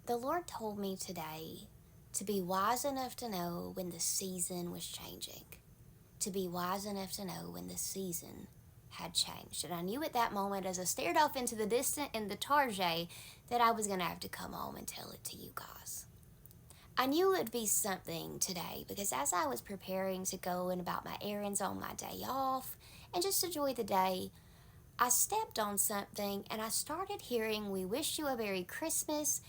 The Lord told me today to be wise enough to know when the season was changing. To be wise enough to know when the season had changed. And I knew at that moment as I stared off into the distant in the Tarjay that I was going to have to come home and tell it to you guys. I knew it would be something today because as I was preparing to go and about my errands on my day off and just enjoy the day, I stepped on something and I started hearing "We wish you a Merry Christmas,"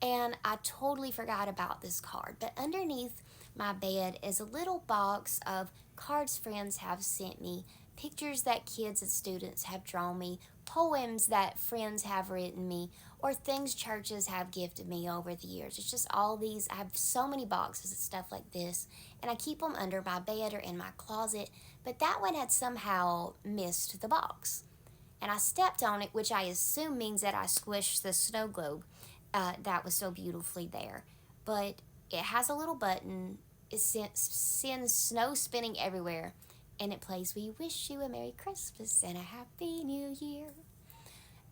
and I totally forgot about this card. But underneath my bed is a little box of cards friends have sent me, pictures that kids and students have drawn me, poems that friends have written me, or things churches have gifted me over the years. It's just all these. I have so many boxes of stuff like this, and I keep them under my bed or in my closet. But that one had somehow missed the box. And I stepped on it, which I assume means that I squished the snow globe that was so beautifully there. But it has a little button. It sends snow spinning everywhere. And it plays "We wish you a Merry Christmas and a Happy New Year."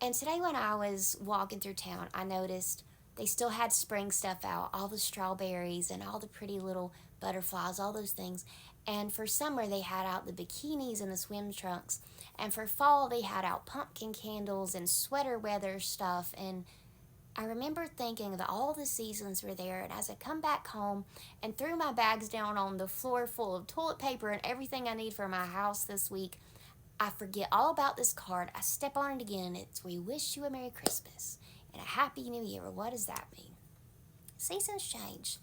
And today when I was walking through town, I noticed they still had spring stuff out, all the strawberries and all the pretty little butterflies, all those things. And for summer, they had out the bikinis and the swim trunks. And for fall, they had out pumpkin candles and sweater weather stuff. And I remember thinking that all the seasons were there, and as I come back home and threw my bags down on the floor full of toilet paper and everything I need for my house this week, I forget all about this card. I step on it again, and it's "We wish you a Merry Christmas and a Happy New Year." Well, what does that mean? Seasons change,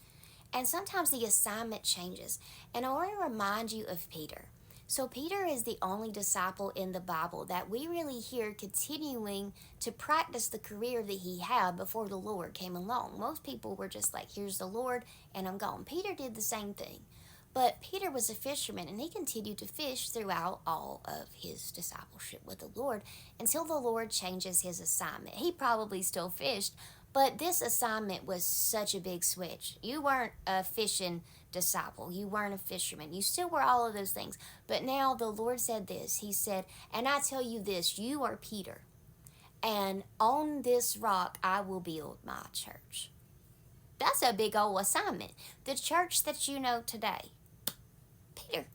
and sometimes the assignment changes. And I want to remind you of Peter. So Peter is the only disciple in the Bible that we really hear continuing to practice the career that he had before the Lord came along. Most people were just like, "Here's the Lord and I'm gone." Peter did the same thing. But Peter was a fisherman and he continued to fish throughout all of his discipleship with the Lord until the Lord changes his assignment. He probably still fished, but this assignment was such a big switch. You weren't a fishing disciple. You weren't a fisherman. You still were all of those things. But now the Lord said this. He said, "And I tell you this, you are Peter, and on this rock I will build my church." That's a big old assignment. The church that you know today, Peter.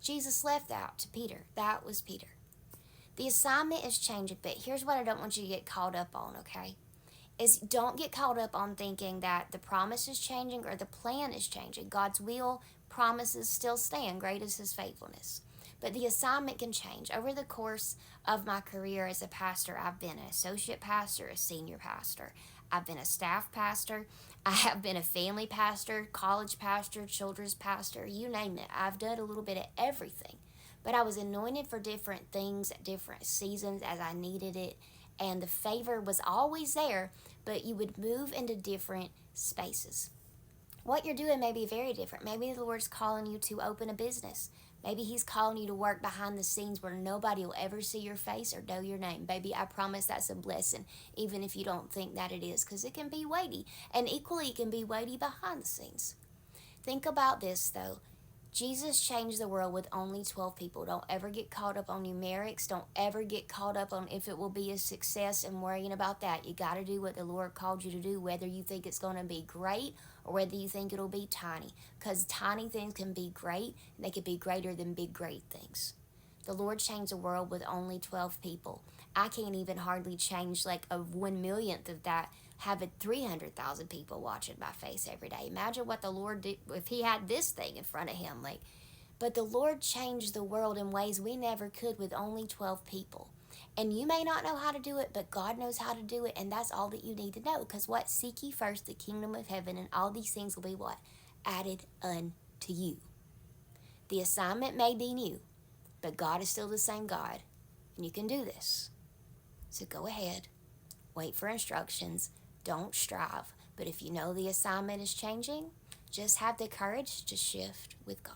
Jesus left out to Peter. That was Peter. The assignment is changing, but here's what I don't want you to get caught up on, okay? Is don't get caught up on thinking that the promise is changing or the plan is changing. God's will, promises still stand. Great is his faithfulness. But the assignment can change. Over the course of my career as a pastor, I've been an associate pastor, a senior pastor. I've been a staff pastor. I have been a family pastor, college pastor, children's pastor, you name it. I've done a little bit of everything. But I was anointed for different things at different seasons as I needed it. And the favor was always there, but you would move into different spaces. What you're doing may be very different. Maybe the Lord's calling you to open a business. Maybe he's calling you to work behind the scenes where nobody will ever see your face or know your name. Baby, I promise that's a blessing, even if you don't think that it is, because it can be weighty. And equally, it can be weighty behind the scenes. Think about this, though. Jesus changed the world with only 12 people. Don't ever get caught up on numerics. Don't ever get caught up on if it will be a success and worrying about that. You got to do what the Lord called you to do, whether you think it's going to be great or whether you think it'll be tiny. Because tiny things can be great, and they could be greater than big, great things. The Lord changed the world with only 12 people. I can't even hardly change like a 1/1,000,000th of that, having 300,000 people watching my face every day. Imagine what the Lord did if he had this thing in front of him. But the Lord changed the world in ways we never could with only 12 people. And you may not know how to do it, but God knows how to do it, and that's all that you need to know. Because what? Seek ye first the kingdom of heaven, and all these things will be what? Added unto you. The assignment may be new, but God is still the same God, and you can do this. So go ahead, wait for instructions, don't strive. But if you know the assignment is changing, just have the courage to shift with God.